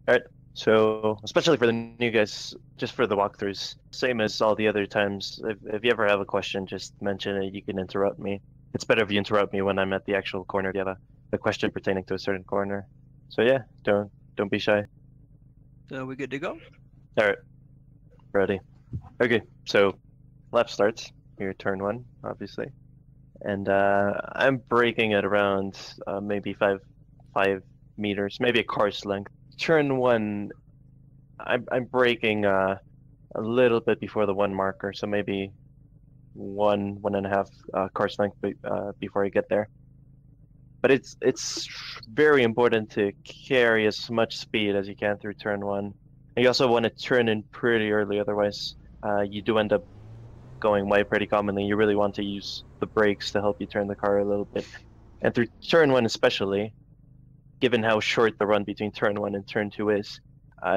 All right. So, especially for the new guys, just for the walkthroughs, same as all the other times. If you ever have a question, just mention it. You can interrupt me. It's better if you interrupt me when I'm at the actual corner. If you have a question pertaining to a certain corner. So yeah, don't be shy. So we good to go? All right, ready. Okay, so lap starts. Your turn one, obviously, and I'm braking at around maybe five meters, maybe a car's length. Turn one, I'm braking a little bit before the one marker, so maybe one and a half car's length before I get there. But it's very important to carry as much speed as you can through turn one. And you also want to turn in pretty early, otherwise you do end up going wide pretty commonly. You really want to use the brakes to help you turn the car a little bit. And through turn one especially, given how short the run between turn one and turn two is,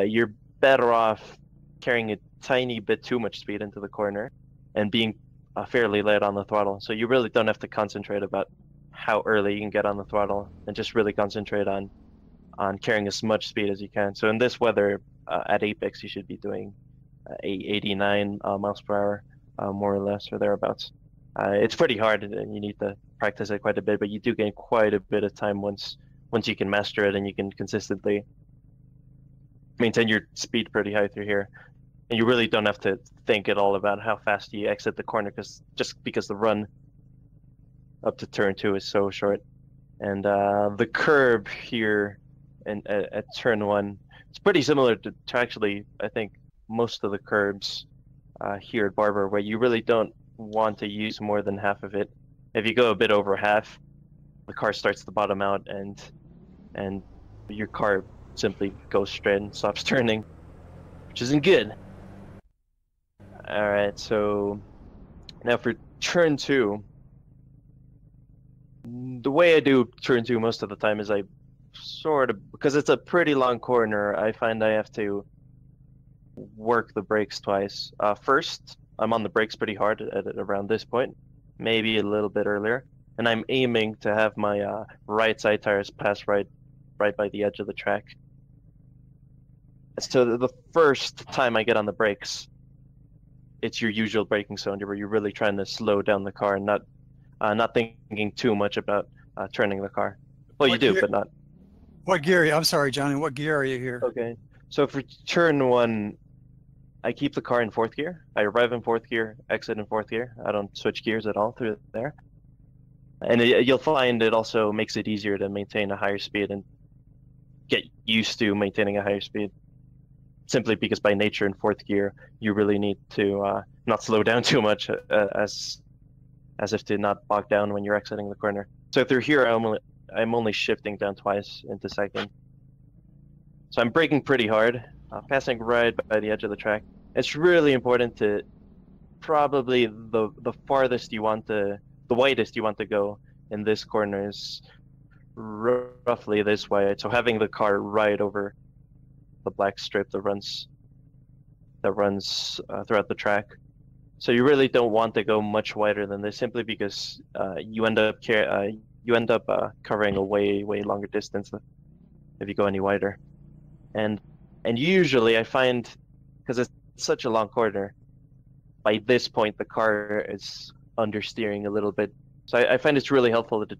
you're better off carrying a tiny bit too much speed into the corner and being fairly light on the throttle. So you really don't have to concentrate about how early you can get on the throttle and just really concentrate on carrying as much speed as you can. So in this weather, at apex, you should be doing 89 miles per hour, more or less, or thereabouts. It's pretty hard, and you need to practice it quite a bit, but you do gain quite a bit of time once you can master it and you can consistently maintain your speed pretty high through here. And you really don't have to think at all about how fast you exit the corner, because the run up to turn two is so short. And the curb here at turn one, it's pretty similar to actually, I think, most of the curbs here at Barber, where you really don't want to use more than half of it. If you go a bit over half, the car starts to bottom out, and your car simply goes straight and stops turning, which isn't good. All right, so now for turn two, the way I do turn two most of the time is I sort of, because it's a pretty long corner, I find I have to work the brakes twice. First, I'm on the brakes pretty hard at around this point, maybe a little bit earlier, and I'm aiming to have my right side tires pass right by the edge of the track. So the first time I get on the brakes, it's your usual braking zone where you're really trying to slow down the car and not thinking too much about turning the car. Well, you do, but not. What gear? I'm sorry, Johnny. What gear are you here? Okay. So for turn one, I keep the car in fourth gear. I arrive in fourth gear, exit in fourth gear. I don't switch gears at all through there. And you'll find it also makes it easier to maintain a higher speed and get used to maintaining a higher speed. Simply because by nature in fourth gear, you really need to not slow down too much as if to not bog down when you're exiting the corner. So through here, I'm only shifting down twice into second. So I'm braking pretty hard, passing right by the edge of the track. It's really important to probably the farthest you want to, the widest you want to go in this corner is roughly this way. So having the car right over the black strip that runs throughout the track. So you really don't want to go much wider than this, simply because you end up covering a way longer distance if you go any wider. And usually I find, because it's such a long corner, by this point the car is understeering a little bit. So I find it's really helpful to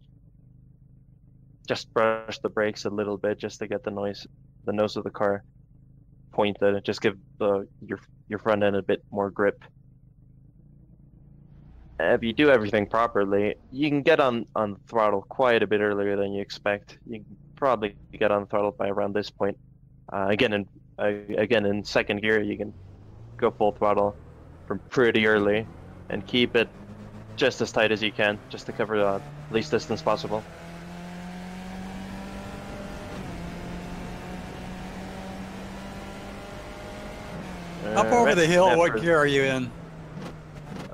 just brush the brakes a little bit just to get the nose of the car pointed, just give your front end a bit more grip. If you do everything properly, you can get on throttle quite a bit earlier than you expect. You can probably get on throttle by around this point. Again in second gear, you can go full throttle from pretty early and keep it just as tight as you can, just to cover the least distance possible. Up over the hill, what gear are you in?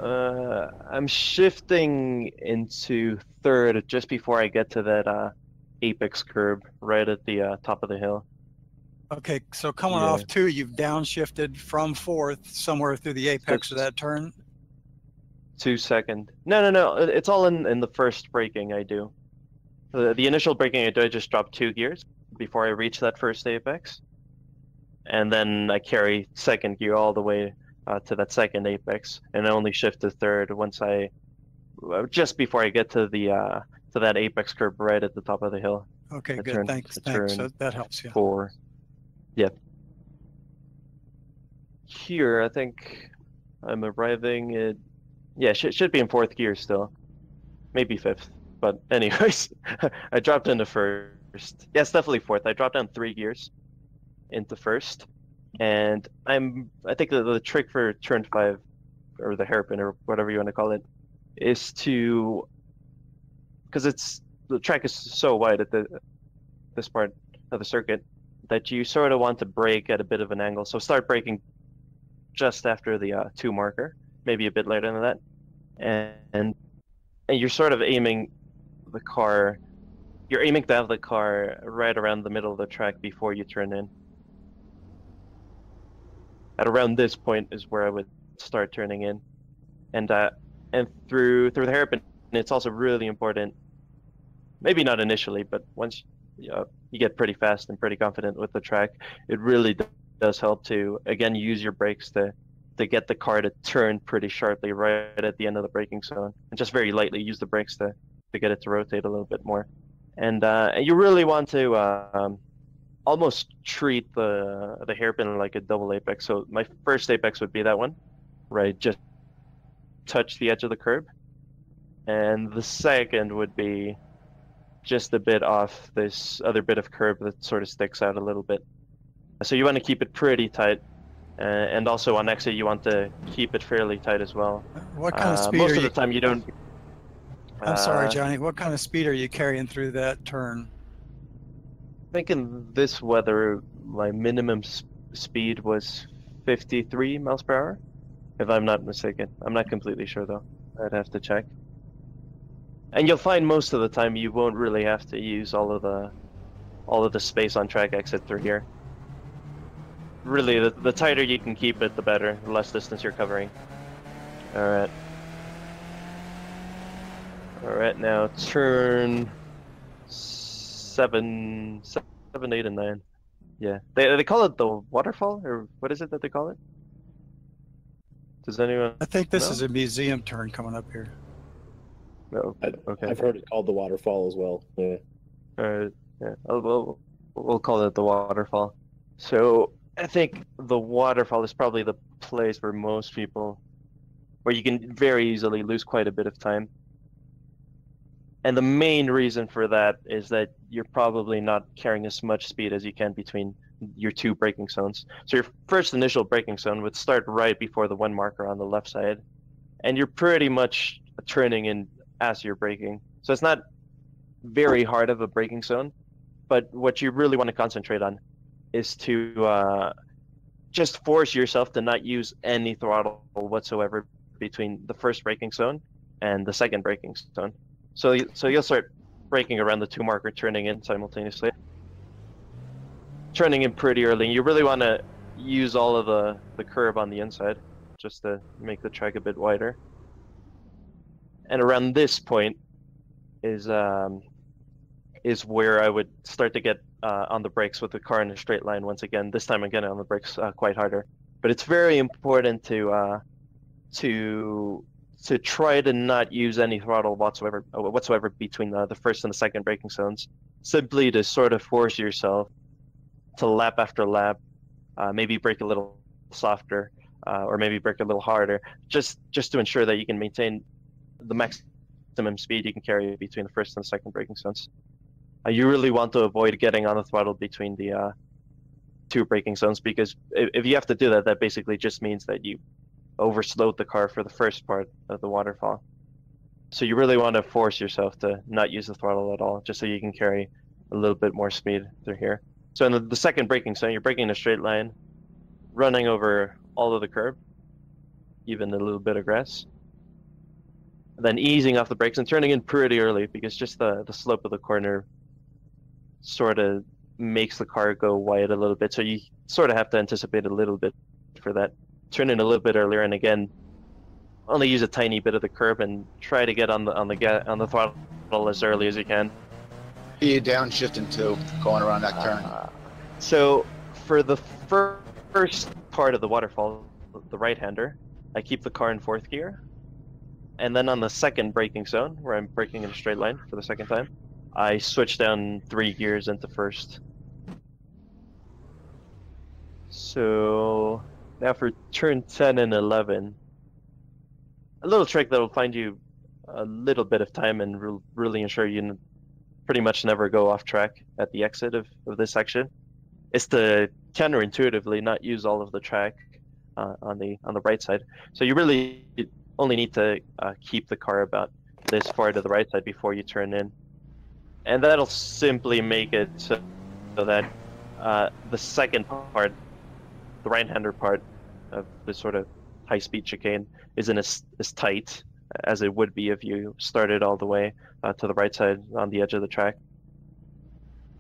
I'm shifting into third just before I get to that apex curb right at the top of the hill. Okay, so coming off two, you've downshifted from fourth somewhere through the apex of that turn? 2 second. No. It's all in the first braking I do. The initial braking I do, I just drop 2 gears before I reach that first apex. and then I carry second gear all the way to that second apex, and I only shift to third once just before I get to that apex curb right at the top of the hill. Okay, I good. turn- Thanks. I Thanks. turn That helps. Yeah. 4. Yep. Here, I think I'm arriving at, yeah, should be in 4th gear still, maybe 5th. But anyways, I dropped into 1st. Yeah, it's definitely 4th. I dropped down 3 gears into 1st, and I think the trick for turn 5, or the hairpin, or whatever you want to call it, is to, because the track is so wide at this part of the circuit, that you sort of want to brake at a bit of an angle. So start braking just after the 2 marker, maybe a bit later than that, and you're sort of aiming the car. You're aiming to have the car right around the middle of the track before you turn in. At around this point is where I would start turning in, and through the hairpin, it's also really important. Maybe not initially, but once you get pretty fast and pretty confident with the track, it really does help to again use your brakes to get the car to turn pretty sharply right at the end of the braking zone, and just very lightly use the brakes to get it to rotate a little bit more. And you really want to almost treat the hairpin like a double apex. So my first apex would be that one, right? Just touch the edge of the curb, and the second would be just a bit off this other bit of curb that sort of sticks out a little bit. So you want to keep it pretty tight, and also on exit you want to keep it fairly tight as well. What kind of speed most are of you? the time you don't. I'm sorry, Johnny. What kind of speed are you carrying through that turn? I think in this weather, my minimum speed was 53 miles per hour, if I'm not mistaken. I'm not completely sure though. I'd have to check. And you'll find most of the time you won't really have to use all of the space on track exit through here. Really, the tighter you can keep it, the better. The less distance you're covering. All right. All right, now turn 7, 8, and 9. Yeah, they call it the waterfall, or what is it that they call it? Does anyone? I think this know? is a museum turn coming up here. No. Okay. I've heard it called the waterfall as well. Yeah. Yeah. We'll call it the waterfall. So I think the waterfall is probably the place where most people, where you can very easily lose quite a bit of time. And the main reason for that is that you're probably not carrying as much speed as you can between your 2 braking zones. So your first initial braking zone would start right before the 1 marker on the left side, and you're pretty much turning in as you're braking. So it's not very hard of a braking zone, but what you really want to concentrate on is to just force yourself to not use any throttle whatsoever between the first braking zone and the second braking zone. So you'll start braking around the 2 marker, turning in simultaneously. Turning in pretty early. You really want to use all of the curb on the inside just to make the track a bit wider. And around this point is where I would start to get on the brakes with the car in a straight line once again. This time I'm getting on the brakes quite harder. But it's very important to try to not use any throttle whatsoever between the first and the second braking zones, simply to sort of force yourself to lap after lap, maybe brake a little softer, or maybe brake a little harder, just to ensure that you can maintain the maximum speed you can carry between the first and the second braking zones. You really want to avoid getting on the throttle between the 2 braking zones, because if you have to do that, that basically just means that you overslowed the car for the first part of the waterfall. So you really want to force yourself to not use the throttle at all, just so you can carry a little bit more speed through here. So in the second braking zone, you're braking in a straight line, running over all of the curb, even a little bit of grass, then easing off the brakes and turning in pretty early, because just the slope of the corner sort of makes the car go wide a little bit. So you sort of have to anticipate a little bit for that. Turn in a little bit earlier, and again, only use a tiny bit of the curb and try to get on the throttle as early as you can. Are you downshifting to going around that turn? So For the first part of the waterfall, the right-hander, I keep the car in 4th gear. And then on the second braking zone, where I'm braking in a straight line for the second time, I switch down 3 gears into 1st. So now for turn 10 and 11, a little trick that will find you a little bit of time and really ensure you pretty much never go off track at the exit of this section is to counterintuitively not use all of the track on the right side. So you really only need to keep the car about this far to the right side before you turn in, and that'll simply make it so that the second part, the right-hander part of this sort of high-speed chicane, isn't as tight as it would be if you started all the way to the right side on the edge of the track.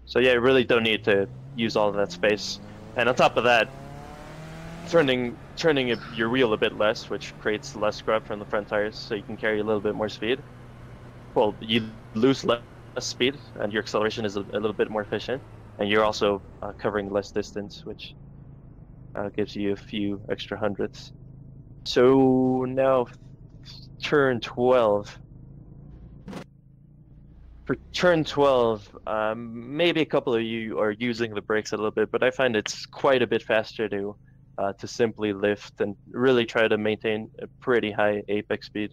So yeah, you really don't need to use all of that space. And on top of that, turning your wheel a bit less, which creates less grub from the front tires, so you can carry a little bit more speed. Well, you lose less speed, and your acceleration is a little bit more efficient, and you're also covering less distance, which gives you a few extra hundredths. So now, turn 12. For turn 12, maybe a couple of you are using the brakes a little bit, but I find it's quite a bit faster to simply lift and really try to maintain a pretty high apex speed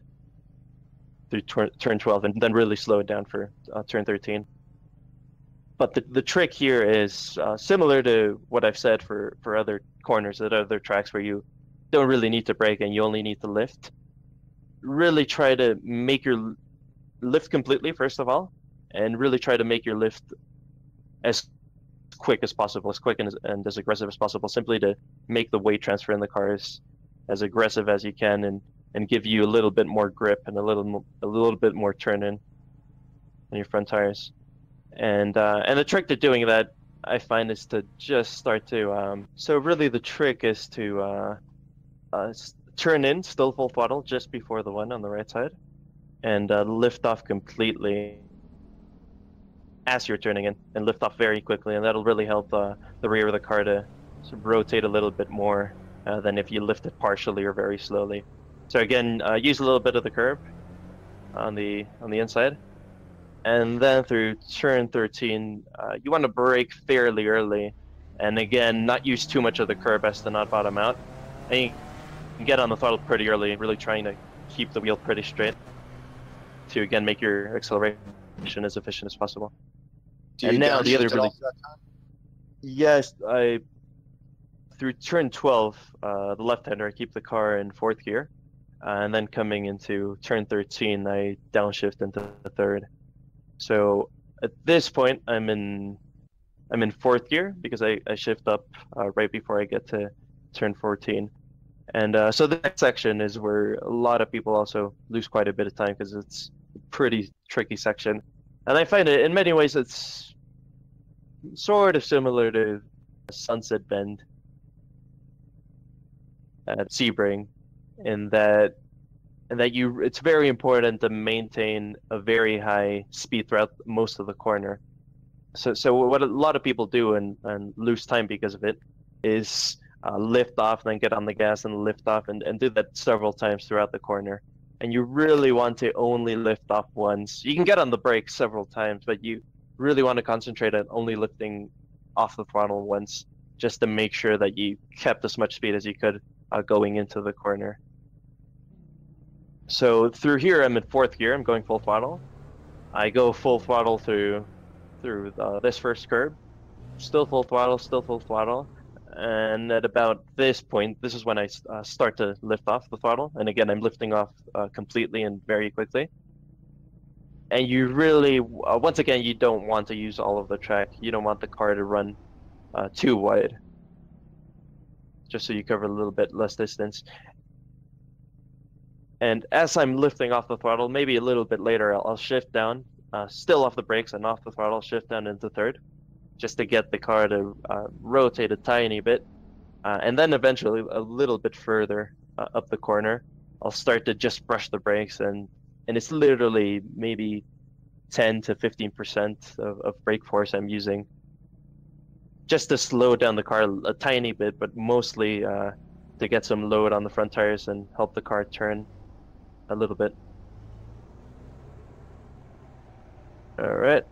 through turn 12, and then really slow it down for turn 13. But the trick here is similar to what I've said for other corners at other tracks where you don't really need to brake and you only need to lift. Really try to make your lift completely, first of all, and really try to make your lift as quick as possible, as quick and as aggressive as possible, simply to make the weight transfer in the car as aggressive as you can, and give you a little bit more grip and a little bit more turn in on your front tires. And the trick to doing that, I find, is to just start to so really the trick is to turn in still full throttle just before the one on the right side, and lift off completely as you're turning in, and lift off very quickly, and that'll really help the rear of the car to sort of rotate a little bit more than if you lift it partially or very slowly. So again, use a little bit of the curb on the inside, and then through turn 13, you want to brake fairly early, and again, not use too much of the curb as to not bottom out. And you can get on the throttle pretty early, really trying to keep the wheel pretty straight to again make your acceleration as efficient as possible. And now the other really, yes, through turn 12, the left-hander, I keep the car in 4th gear, and then coming into turn 13, I downshift into the 3rd. So at this point, I'm in 4th gear because I shift up right before I get to turn 14. And so the next section is where a lot of people also lose quite a bit of time because it's a pretty tricky section. And I find it, in many ways, it's sort of similar to Sunset Bend at Sebring, in that it's very important to maintain a very high speed throughout most of the corner. So what a lot of people do and lose time because of it is lift off, then get on the gas and lift off, and do that several times throughout the corner. And you really want to only lift off once. You can get on the brakes several times, but you really want to concentrate on only lifting off the throttle once, just to make sure that you kept as much speed as you could going into the corner. So through here, I'm in 4th gear. I'm going full throttle. I go full throttle through this first curb. Still full throttle, still full throttle. And at about this point, this is when I start to lift off the throttle. And again, I'm lifting off completely and very quickly. And you really, once again, you don't want to use all of the track. You don't want the car to run too wide, just so you cover a little bit less distance. And as I'm lifting off the throttle, maybe a little bit later, I'll shift down, still off the brakes and off the throttle, shift down into 3rd, just to get the car to rotate a tiny bit. And then eventually, a little bit further up the corner, I'll start to just brush the brakes, and it's literally maybe 10 to 15% of brake force I'm using, just to slow down the car a tiny bit, but mostly to get some load on the front tires and help the car turn a little bit. All right.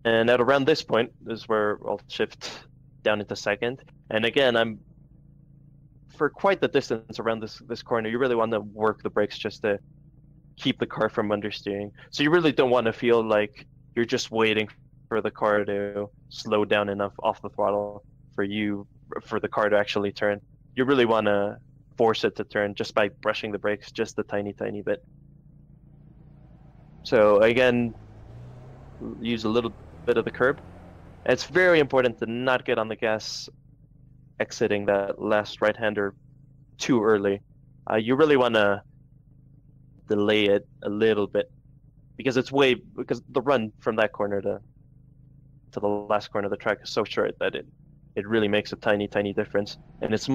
And at around this point is where I'll shift down into second. And again, I'm for quite the distance around this corner. You really want to work the brakes just to keep the car from understeering. So you really don't want to feel like you're just waiting for the car to slow down enough off the throttle for the car to actually turn. You really want to force it to turn just by brushing the brakes just a tiny bit. So again, use a little bit of the curb. And it's very important to not get on the gas exiting that last right-hander too early. You really want to delay it a little bit because the run from that corner to the last corner of the track is so short that it really makes a tiny difference. And it's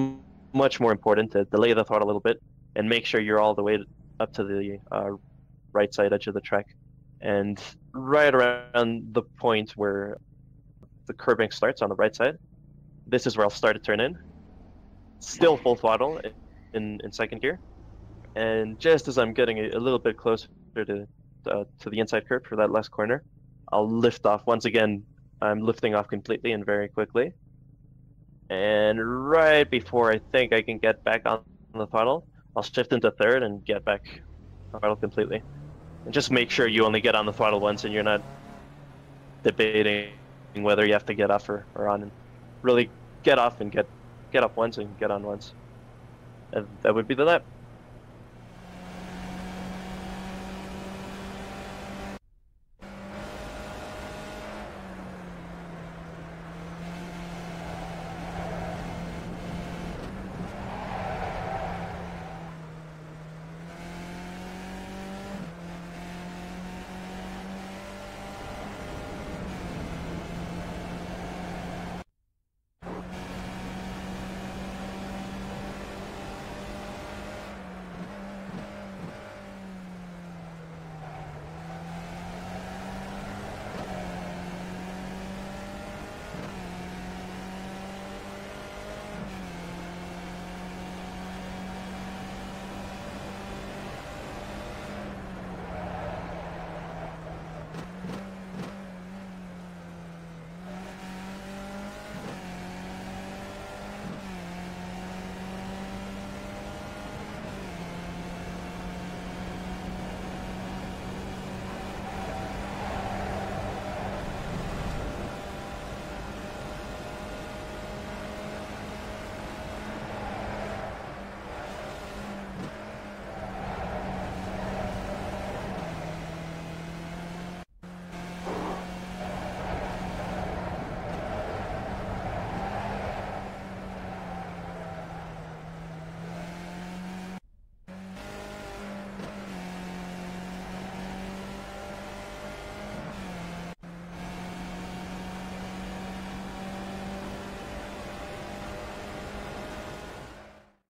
much more important to delay the throttle a little bit and make sure you're all the way up to the right side edge of the track. And right around the point where the curbing starts on the right side, this is where I'll start to turn in. Still full throttle in second gear. And just as I'm getting a little bit closer to the inside curb for that last corner, I'll lift off. Once again, I'm lifting off completely and very quickly. And right before I think I can get back on the throttle, I'll shift into third and get back on the throttle completely. And just make sure you only get on the throttle once and you're not debating whether you have to get off or on. And really get off and get up once and get on once. And that would be the lap.